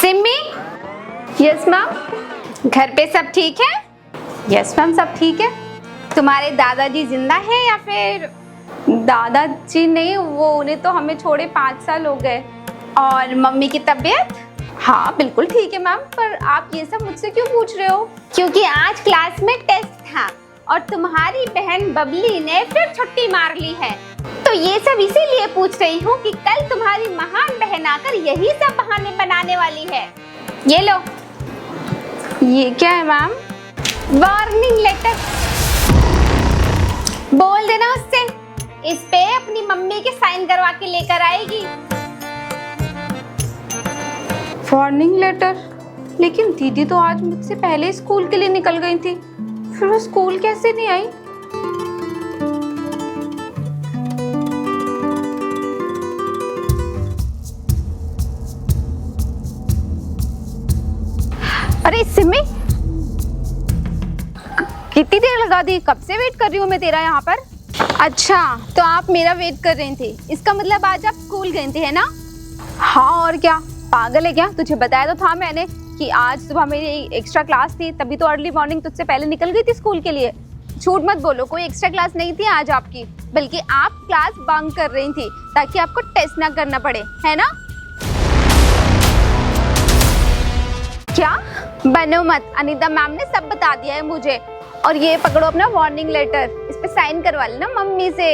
Simi. Yes ma'am. घर पे सब ठीक है? यस मैम, सब ठीक है। तुम्हारे दादाजी जिंदा है या फिर? दादाजी नहीं, वो उन्हें तो हमें छोड़े 5 साल हो गए। और मम्मी की तबीयत? हाँ बिल्कुल ठीक है मैम, पर आप ये सब मुझसे क्यों पूछ रहे हो? क्योंकि आज क्लास में टेस्ट था और तुम्हारी बहन बबली ने फिर छुट्टी मार ली है, तो ये सब इसीलिए पूछ रही हूँ कि कल तुम्हारी महान बहन आकर यही सब बहाने बनाने वाली है। ये लो। ये क्या है मैम? Warning letter. बोल देना उससे, इस पे अपनी मम्मी के साइन करवा के लेकर आएगी। Warning letter? लेकिन दीदी तो आज मुझसे पहले स्कूल के लिए निकल गई थी, फिर वो स्कूल कैसे नहीं आई? अरे सिमी, कितनी देर लगा दी? कब से वेट कर रही हूँ मैं तेरा यहाँ पर। अच्छा, तो आप मेरा वेट कर रही थी, इसका मतलब आज आप स्कूल गई थी, है ना? हाँ और क्या, पागल है क्या? तुझे बताया तो था मैंने कि आज सुबह मेरी एक्स्ट्रा क्लास थी, तभी तो अर्ली मॉर्निंग तुझसे पहले निकल गई थी स्कूल के लिए। झूठ मत बोलो, कोई एक्स्ट्रा क्लास नहीं थी आज आपकी, बल्कि आप क्लास बंक कर रही थी ताकि आपको टेस्ट ना करना पड़े, है ना? क्या? बनो मत, अनीता मैम ने सब बता दिया है मुझे। और ये पकड़ो अपना वार्निंग लेटर, इस पे साइन करवा लेना मम्मी से।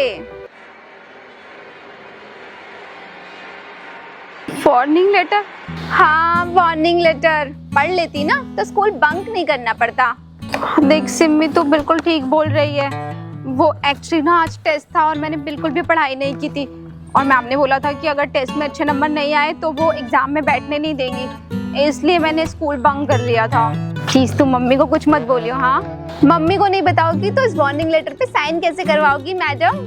Warning letter? हाँ वार्निंग लेटर, पढ़ लेती ना तो स्कूल बंक नहीं करना पड़ता। देख सिमी तो बिल्कुल ठीक बोल रही है। वो एक्चुअली ना आज टेस्ट था और मैंने बिल्कुल भी पढ़ाई नहीं की थी, और मैम ने बोला था कि अगर टेस्ट में अच्छे नंबर नहीं आए तो वो एग्जाम में बैठने नहीं देंगी, इसलिए मैंने स्कूल बंक कर लिया था। प्लीज तुम मम्मी को कुछ मत बोलियो। हाँ, मम्मी को नहीं बताओगी तो इस वार्निंग लेटर पे साइन कैसे करवाओगी मैडम?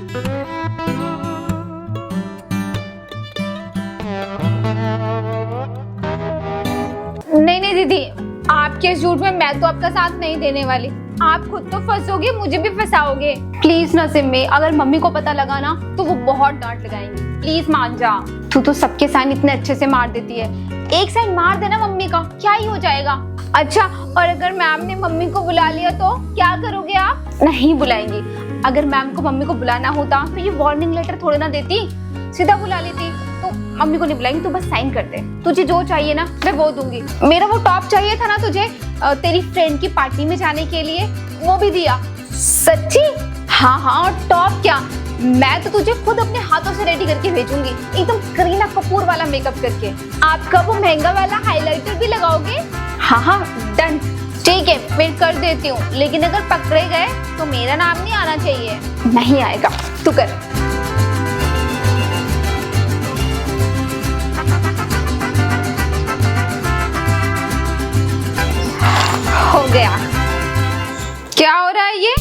नहीं नहीं दीदी, आपके झूठ में मैं तो आपका साथ नहीं देने वाली। आप खुद तो फंसोगे, मुझे भी फंसाओगे। प्लीज ना सिमी, अगर मम्मी को पता लगा ना तो वो बहुत डांट लगाएंगी। प्लीज मान जा। तू तो सबके साइन इतने अच्छे से मार देती है, एक साइन मार देना मम्मी का, क्या ही हो जाएगा। अच्छा, और अगर मैम ने मम्मी को बुला लिया तो क्या करोगे आप? नहीं बुलाएंगी। अगर मैम को मम्मी को बुलाना होता तो ये वार्निंग लेटर थोड़ी ना देती, सीधा बुला लेती। तो मम्मी को नहीं बुलाएंगी, तू बस साइन कर दे। तुझे जो चाहिए ना मैं वो दूंगी। मेरा वो टॉप चाहिए था ना तुझे, तेरी फ्रेंड की पार्टी में जाने के लिए, वो भी दिया। सच्ची? हाँ हाँ, और टॉप क्या, मैं तो तुझे खुद अपने हाथों से रेडी करके भेजूंगी, एकदम करीना कपूर वाला मेकअप करके। आपका वो महंगा वाला हाइलाइटर भी लगाओगे? हाँ हाँ डन। ठीक है, मैं कर देती हूँ, लेकिन अगर पकड़े गए तो मेरा नाम नहीं आना चाहिए। नहीं आएगा, तू कर। हो गया। क्या हो रहा है ये?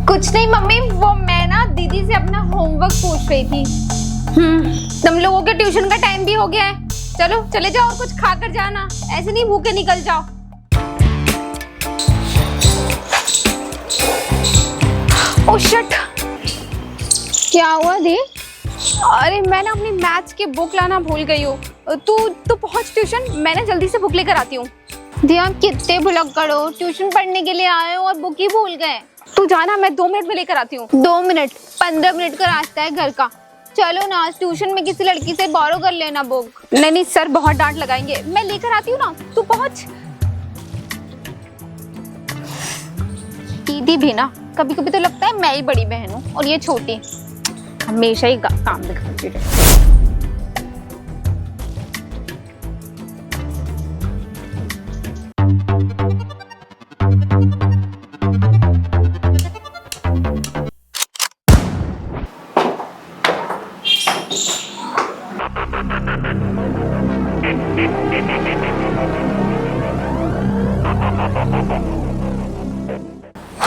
कुछ नहीं मम्मी, वो मैं ना दीदी से अपना होमवर्क पूछ रही थी। तुम लोगों के ट्यूशन का टाइम भी हो गया है, चलो चले जाओ और कुछ खा कर जाना, ऐसे नहीं भूखे निकल जाओ। ओह शिट, क्या हुआ दी? अरे मैं ना अपनी मैथ्स की बुक लाना भूल गई हूँ। तू पहुंच ट्यूशन, मैं ना जल्दी से बुक लेकर आती हूँ। ध्यान कितने भुलक करो, ट्यूशन पढ़ने के लिए आए हो और बुक ही भूल गए। तू जाना, मैं 2 मिनट में लेकर आती हूँ। 2 मिनट? 15 मिनट का रास्ता है घर का। चलो ना, ट्यूशन में किसी लड़की से बोरो कर लेना बुक। नहीं नहीं सर बहुत डांट लगाएंगे, मैं लेकर आती हूँ ना, तू पहुंच। दीदी भी ना कभी कभी तो लगता है मैं ही बड़ी बहन हूँ और ये छोटी, हमेशा ही काम दिखाती रहती।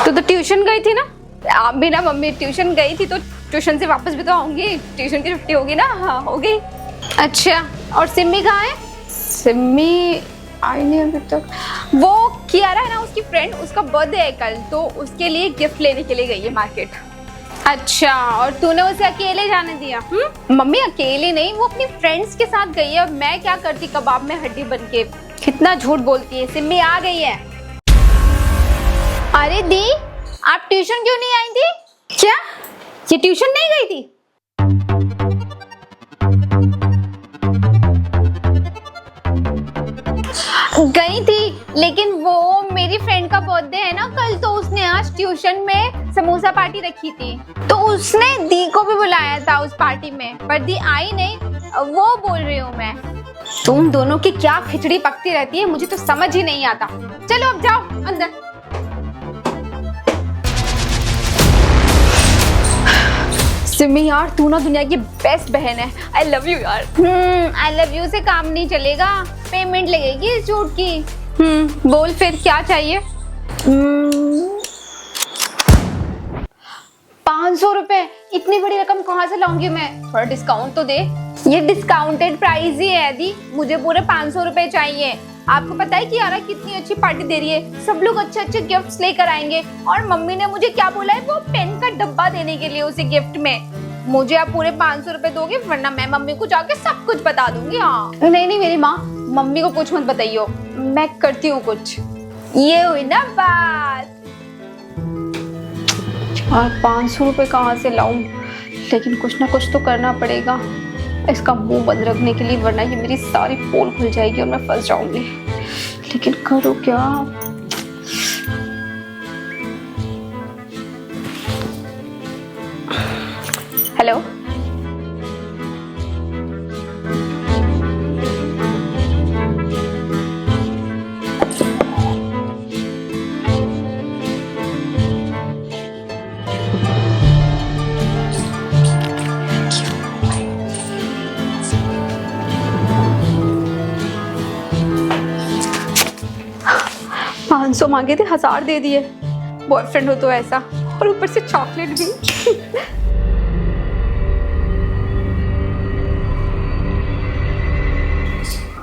तो ट्यूशन गई थी ना? आप भी ना मम्मी ट्यूशन गई थी, तो ट्यूशन से वापस भी तो आऊंगी, ट्यूशन की छुट्टी होगी ना। हाँ होगी। अच्छा, और सिम्मी कहाँ है? सिम्मी आई नहीं अभी तक। वो कियारा है ना उसकी फ्रेंड, उसका बर्थडे है कल, तो उसके लिए गिफ्ट लेने के लिए गई है मार्केट। अच्छा, और तूने उसे अकेले जाने दिया? मम्मी अकेले नहीं, वो अपनी फ्रेंड्स के साथ गई है। मैं क्या करती कबाब में हड्डी बन के। कितना झूठ बोलती है। सिम्मी आ गई है। अरे दी, आप ट्यूशन क्यों नहीं आई थी? क्या ये ट्यूशन नहीं गई थी? गई थी, लेकिन वो मेरी फ्रेंड का बर्थडे है ना कल, तो उसने आज ट्यूशन में समोसा पार्टी रखी थी, तो उसने दी को भी बुलाया था उस पार्टी में, पर दी आई नहीं। वो बोल रही हूँ मैं। तुम दोनों की क्या खिचड़ी पकती रहती है, मुझे तो समझ ही नहीं आता। चलो अब जाओ अंदर। सिमी यार, तू ना दुनिया की बेस्ट बहन है। आई लव यू यार। आई लव यू से काम नहीं चलेगा, पेमेंट लगेगी इस झूठ की। बोल फिर क्या चाहिए? 500 रुपए, इतनी बड़ी रकम कहाँ से लाऊंगी मैं? थोड़ा डिस्काउंट तो दे। ये डिस्काउंटेड प्राइस ही है दी, मुझे पूरे 500 रुपए चाहिए। आपको पता है कि यारा कितनी अच्छी पार्टी दे रही है, सब लोग अच्छे अच्छे गिफ्ट्स लेकर आएंगे, और मम्मी ने मुझे क्या बोला है, वो पेन का डब्बा देने के लिए उसे गिफ्ट में। मुझे आप पूरे 500 रुपए दोगे, वरना मैं मम्मी को जाके सब कुछ बता दूंगी। हाँ नहीं नहीं मेरी माँ, मम्मी को कुछ मत बताइयो, मैं करती हूँ कुछ। ये हुई ना बात। और 500 रुपए कहाँ से लाऊं? लेकिन कुछ ना कुछ तो करना पड़ेगा इसका मुंह बंद रखने के लिए, वरना ये मेरी सारी पोल खुल जाएगी और मैं फंस जाऊंगी। लेकिन करूँ क्या? हेलो, 500 मांगे थे, 1000 दे दिए। बॉयफ्रेंड हो तो ऐसा, और ऊपर से चॉकलेट भी।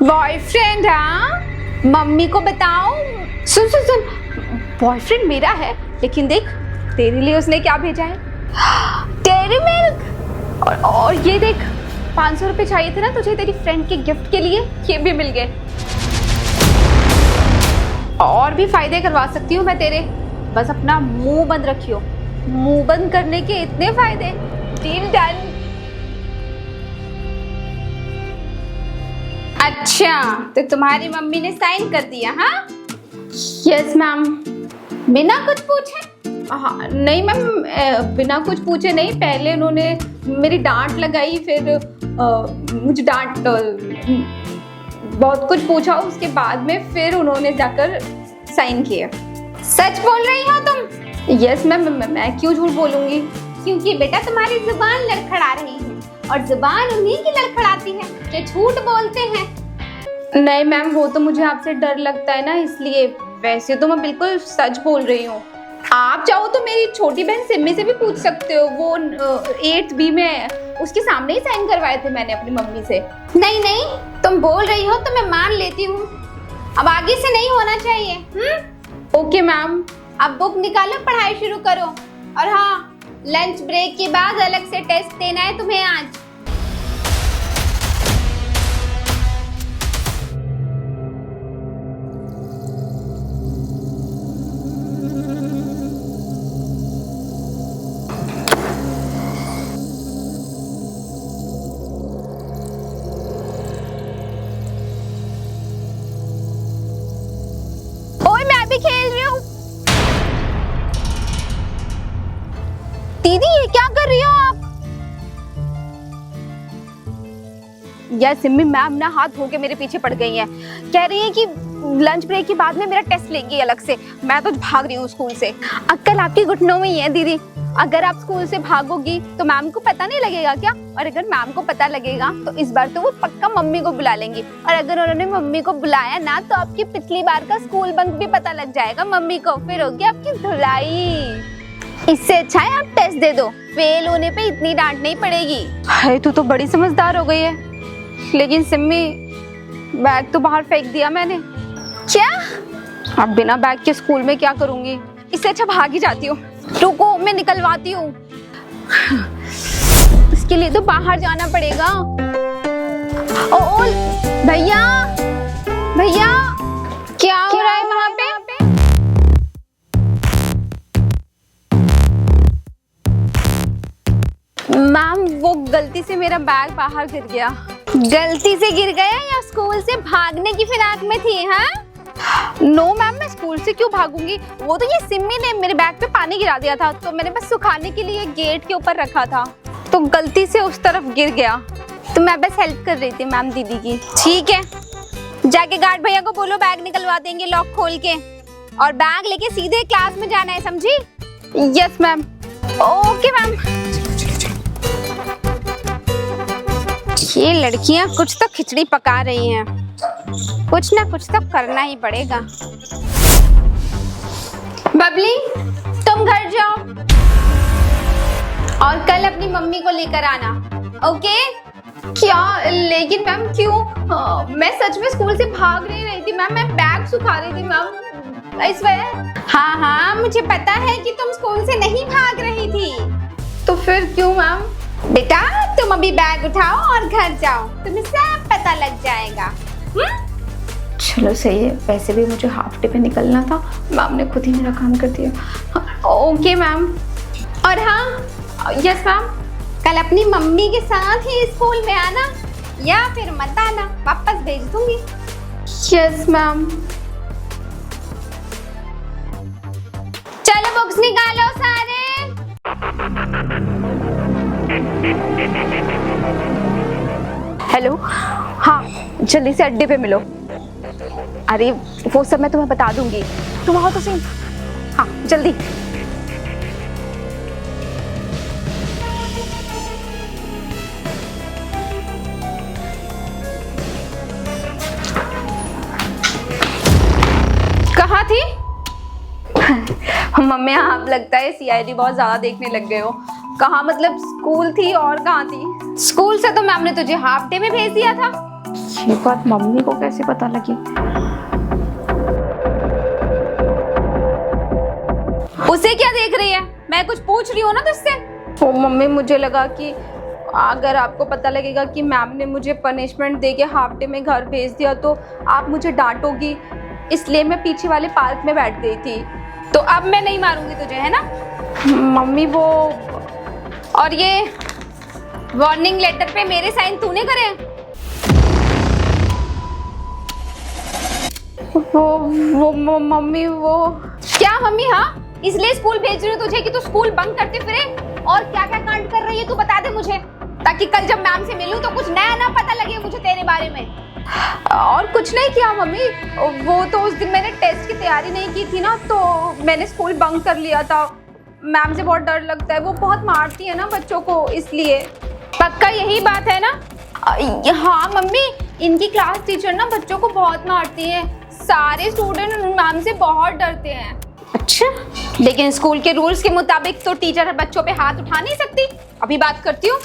बॉयफ्रेंड? हाँ, मम्मी को बताओ। सुन सुन सुन, बॉयफ्रेंड मेरा है, लेकिन देख तेरे लिए उसने क्या भेजा है, डेयरी मिल्क। और ये देख, 500 रुपए चाहिए थे ना तुझे तेरी फ्रेंड के गिफ्ट के लिए, ये भी मिल गए। और भी फायदे करवा सकती हूँ मैं तेरे, बस अपना मुंह बंद रखियो। मुंह बंद करने के इतने फायदे। Deal done. अच्छा, तो तुम्हारी मम्मी ने साइन कर दिया? हाँ यस मैम। बिना कुछ पूछे? हाँ नहीं मैम, बिना कुछ पूछे नहीं। पहले उन्होंने मेरी डांट लगाई, फिर मुझे डांट बहुत कुछ पूछा, उसके बाद में फिर उन्होंने जाकर साइन किया। सच बोल रही हो तुम? यस मैम, मैं क्यों झूठ बोलूंगी? क्योंकि बेटा तुम्हारी जुबान लड़खड़ा रही है, और जुबान उन्हीं की लड़खड़ाती है जो झूठ बोलते हैं। नहीं मैम, वो तो मुझे आपसे डर लगता है ना, इसलिए। वैसे तो मैं बिल्कुल सच बोल रही हूँ। आप चाहो तो मेरी छोटी बहन सिम्मी से भी पूछ सकते हो, वो 8th B में, उसके सामने ही साइन करवाए थे मैंने अपनी मम्मी से। नहीं नहीं, तुम बोल रही हो तो मैं मान लेती हूँ, अब आगे से नहीं होना चाहिए। Okay ma'am. अब बुक निकालो, पढ़ाई शुरू करो। और हाँ, लंच ब्रेक के बाद अलग से टेस्ट देना है तुम्हें आज। खेल रही हूँ। दीदी ये क्या कर रही हो आप? यार सिम्मी मैम ना हाथ धो के मेरे पीछे पड़ गई हैं, कह रही है कि लंच ब्रेक के बाद में मेरा टेस्ट लेगी अलग से। मैं तो भाग रही हूँ स्कूल से। अक्ल आपकी घुटनों में ही है दीदी। अगर आप स्कूल से भागोगी तो मैम को पता नहीं लगेगा क्या? और अगर मैम को पता लगेगा तो इस बार तो वो पक्का मम्मी को बुला लेंगी, और अगर उन्होंने मम्मी को बुलाया ना तो आपकी पिछली बार का स्कूल बंक भी पता लग जाएगा मम्मी को, फिर होगी आपकी धुलाई। इससे अच्छा है आप टेस्ट दे दो, फेल होने पे इतनी डांट नहीं पड़ेगी। हाय तू तो बड़ी समझदार हो गई है। लेकिन सिम्मी, बैग तो बाहर फेंक दिया मैंने। क्या? अब बिना बैग के स्कूल में क्या करूंगी? इससे अच्छा भाग ही जाती हूँ। रुको मैं निकलवाती हूँ। इसके लिए तो बाहर जाना पड़ेगा। ओ भैया भैया, क्या हो रहा है वहाँ पे? मैम वो गलती से मेरा बैग बाहर गिर गया। गलती से गिर गया या स्कूल से भागने की फिराक में थी? हाँ, नो मैम, मैं स्कूल से क्यों भागूंगी? वो तो ये सिम्मी ने मेरे बैग पे पानी गिरा दिया था, तो मैंने बस सुखाने के लिए गेट के ऊपर रखा था, तो गलती से उस तरफ गिर गया। तो मैं बस हेल्प कर रही थी मैम दीदी की। ठीक है, जाके गार्ड भैया को बोलो बैग निकलवा देंगे लॉक खोल के, और बैग लेके सीधे क्लास में जाना है, समझी? Yes ma'am. Okay ma'am. ये लड़कियां कुछ तो खिचड़ी पका रही हैं, कुछ ना कुछ तो करना ही पड़ेगा। बबली, तुम घर जाओ और कल अपनी मम्मी को लेकर आना, ओके? क्या? लेकिन मैम क्यों? मैं सच में स्कूल से भाग नहीं रही थी मैम, मैं बैग सुखा रही थी मैम, इस वजह। हाँ हाँ, मुझे पता है कि तुम स्कूल से नहीं भाग रही थी। तो फिर क्यों मैम? बेटा, तुम अभी बैग उठाओ और घर जाओ, तुम्हें सब पता लग जाएगा। चलो सही है, वैसे भी मुझे हाफ डे पे निकलना था, मैम ने खुद ही मेरा काम कर दिया। Okay ma'am. और हाँ, यस मैम। कल अपनी मम्मी के साथ ही स्कूल में आना, या फिर मत आना, वापस भेज दूंगी। Yes ma'am. चलो बुक्स निकालो सारे। हेलो, हाँ जल्दी से अड्डे पे मिलो। अरे वो सब मैं तुम्हें बता दूंगी, तुम आओ तो सही। हाँ जल्दी। कहाँ थी? मम्मी आप लगता है सीआईडी बहुत ज्यादा देखने लग गए हो। कहाँ मतलब? स्कूल थी और कहाँ थी? स्कूल से तो मैम ने तुझे हाफ डे में भेज दिया था। ये बात मम्मी को कैसे पता लगी? उसे क्या देख रही है? मैं कुछ पूछ रही हूँ ना तुझसे। ओ मम्मी, मुझे लगा कि अगर आपको पता लगेगा कि मैम ने मुझे पनिशमेंट दे के हाफ डे में घर भेज दिया तो आप मुझे डांटोगी, इसलिए मैं पीछे वाले पार्क में बैठ गई थी। तो अब मैं नहीं मारूंगी तुझे, है ना? मम्मी वो, और ये वार्निंग लेटर पे मेरे साइन तूने करे? वो मम्मी वो। क्या मम्मी? हाँ, इसलिए स्कूल भेज रही हूँ तुझे कि तू स्कूल बंक करते फिरे और क्या क्या कांड कर रही है तू बता दे मुझे, ताकि कल जब मैम से मिलूं तो कुछ नया ना पता लगे मुझे तेरे बारे में। और कुछ नहीं किया मम्मी, वो तो उस दिन मैंने टेस्ट की तैयारी नहीं की थी ना, तो मैंने स्कूल बंक कर लिया था। मैम से बहुत डर लगता है, वो बहुत मारती है ना बच्चों को, इसलिए। पक्का यही बात है ना? हाँ मम्मी, इनकी क्लास टीचर ना बच्चों को बहुत मारती है, सारे स्टूडेंट मैम से बहुत डरते हैं। अच्छा, लेकिन स्कूल के रूल्स के मुताबिक तो टीचर बच्चों पे हाथ उठा नहीं सकती। अभी बात करती हूँ।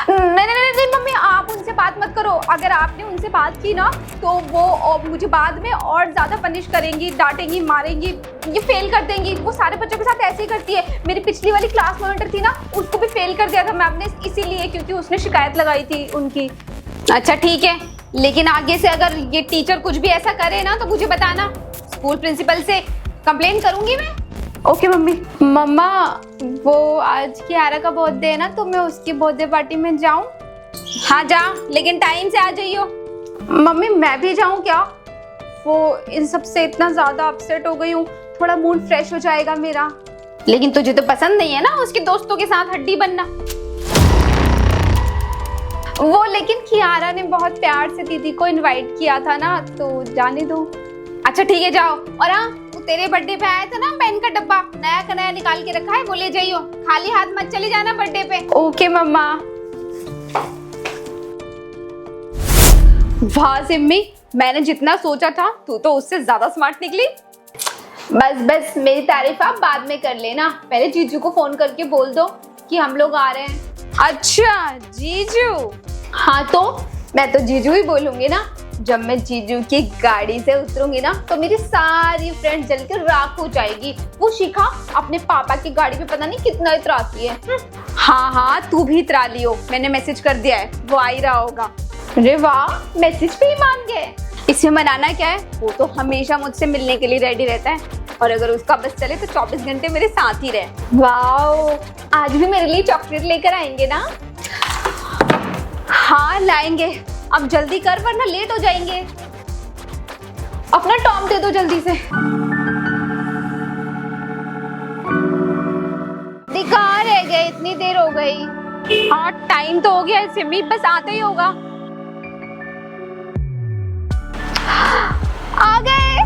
नहीं मम्मी, आप उनसे बात मत करो। अगर आपने उनसे बात की ना तो वो मुझे बाद में और ज्यादा पनिश करेंगी, डांटेंगी, मारेंगी, ये फेल कर देंगी। वो सारे बच्चों के साथ ऐसे ही करती है। मेरी पिछली वाली क्लास मॉनिटर थी ना, उसको भी फेल कर दिया था मैम ने, इसीलिए क्योंकि उसने शिकायत लगाई थी उनकी। अच्छा ठीक है, लेकिन आगे से अगर ये टीचर कुछ भी ऐसा करे ना तो मुझे बताना, स्कूल प्रिंसिपल से कंप्लेन करूंगी मैं। Okay mummy. मम्मा, वो आज कियारा का बर्थडे है ना, तो मैं उसकी बर्थडे पार्टी में जाऊं? हाँ जा, लेकिन टाइम से आ जाइयो। मम्मी मैं भी जाऊं क्या? वो इन सब से इतना ज्यादा अपसेट हो गई हूँ, थोड़ा मूड फ्रेश हो जाएगा मेरा। लेकिन तुझे तो पसंद नहीं है ना उसके दोस्तों के साथ हड्डी बनना। वो लेकिन कियारा ने बहुत प्यार से दीदी को इनवाइट किया था ना, तो जाने दो। अच्छा ठीक है, जाओ। और हाँ, वो तेरे बर्थडे पे आया था ना पेन का डब्बा, नया का नया निकाल के रखा है, वो ले जाइयो, खाली हाथ मत चले जाना बर्थडे पे। ओके मम्मा। वाह सिम्मी, मैंने जितना सोचा था तू तो उससे ज्यादा स्मार्ट निकली। बस बस, मेरी तारीफ आप बाद में कर लेना, पहले जीजू को फोन करके बोल दो कि हम लोग आ रहे हैं। अच्छा जीजू? हाँ तो मैं तो जीजू ही बोलूंगी ना। जब मैं जीजू की गाड़ी से उतरूंगी ना तो मेरी सारी फ्रेंड जलकर राख हो जाएगी। वो शिखा अपने पापा की गाड़ी पे पता नहीं कितना इतराती है। हाँ हाँ, तू भी इतरा लियो, मैंने मैसेज कर दिया है, वो आ ही रहा होगा। अरे वाह, मैसेज पे ही मान गए। इसमें मनाना क्या है, वो तो हमेशा मुझसे मिलने के लिए रेडी रहता है, और अगर उसका बस चले तो 24 घंटे मेरे साथ ही रहे। वाह, आज भी मेरे लिए चॉकलेट लेकर आएंगे ना? हाँ लाएंगे, अब जल्दी कर वरना लेट हो जाएंगे। अपना टॉम दे दो जल्दी से। कहाँ रह गए, इतनी देर हो गई। हाँ टाइम तो हो गया है सिमी, बस आते ही होगा। आ गए।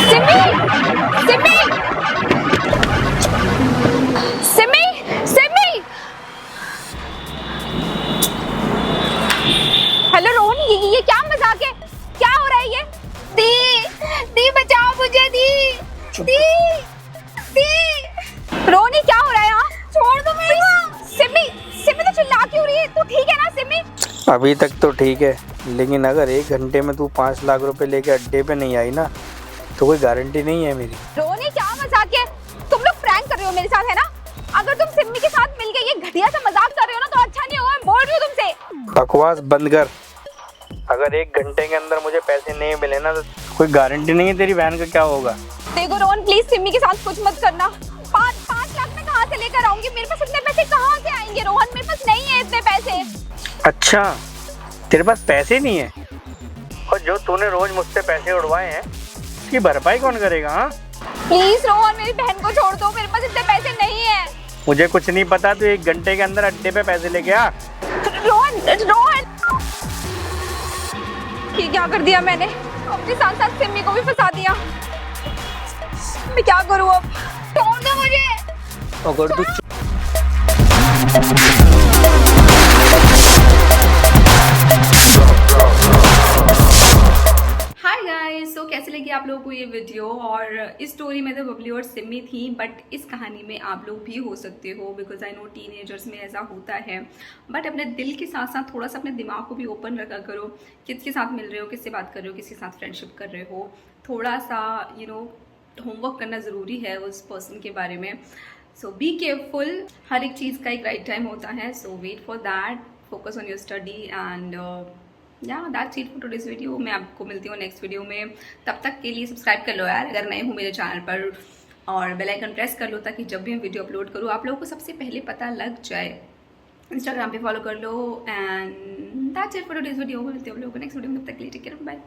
सिमी सिमी सिमी सिमी। हेलो रोहन, ये क्या मजाक है, क्या हो रहा है ये? दी बचाओ मुझे, दी रोनी क्या हो रहा है यहाँ? छोड़ दो मेरी। सिमी सिमी तो चिल्ला क्यों रही है, तू ठीक है ना सिमी? अभी तक तो ठीक है, लेकिन अगर 1 घंटे में तू 5 लाख रुपए लेके अड्डे पे नहीं आई ना तो कोई गारंटी नहीं है मेरी। रोनी क्या मजाक है, तुम लोग प्रैंक कर रहे हो मेरे साथ है ना? अगर तुम सिमी के साथ मिलके ये घटिया सा मजाक कर रहे हो ना तो अच्छा नहीं होगा, मैं बोल रही हूँ तुमसे। बकवास बंद कर। अगर 1 घंटे के अंदर मुझे पैसे नहीं मिले ना तो कोई गारंटी नहीं है तेरी बहन का क्या होगा। देखो रोहन, प्लीज सिमी के साथ कुछ मत करना। 5 लाख में कहाँ से लेकर आऊंगी, मेरे पास इतने पैसे कहाँ से आएंगे रोहन, मेरे पास नहीं है इतने पैसे। अच्छा, तेरे पास पैसे नहीं है, और जो तूने रोज मुझसे पैसे उड़वाए हैं उसकी भरपाई कौन करेगा? हाँ प्लीज रोहन, मेरी बहन को छोड़ दो, मेरे पास इतने पैसे नहीं है। मुझे कुछ नहीं पता, तू 1 घंटे के अंदर अड्डे पे पैसे लेके आ। रोहन ये क्या कर दिया मैंने, अपने साथ साथ सिमी को भी फंसा दिया। मैं क्या करूँ अब, छोड़ दो मुझे। अगर तू हाय गाइस, तो कैसे लगी आप लोगों को ये वीडियो? और इस स्टोरी में तो बबली और सिमी थी, बट इस कहानी में आप लोग भी हो सकते हो, बिकॉज आई नो टीनेजर्स में ऐसा होता है। बट अपने दिल के साथ साथ थोड़ा सा अपने दिमाग को भी ओपन रखा करो, किसके साथ मिल रहे हो, किससे बात कर रहे हो, किसके साथ फ्रेंडशिप कर रहे हो। थोड़ा सा होमवर्क करना ज़रूरी है उस पर्सन के बारे में। सो बी केयरफुल, हर एक चीज़ का एक राइट टाइम होता है। So wait for that, focus on your study and that's it for today's video. मैं आपको मिलती हूँ नेक्स्ट वीडियो में, तब तक के लिए सब्सक्राइब कर लो यार अगर नए हो मेरे चैनल पर, और बेल आइकन प्रेस कर लो ताकि जब भी मैं वीडियो अपलोड करूँ आप लोगों को सबसे पहले पता लग जाए। इंस्टाग्राम पे फॉलो कर लो, and that's it for today's video. मिलते हैं आप लोगों को नेक्स्ट वीडियो में, तब तक के लिए टेक केयर, बाय।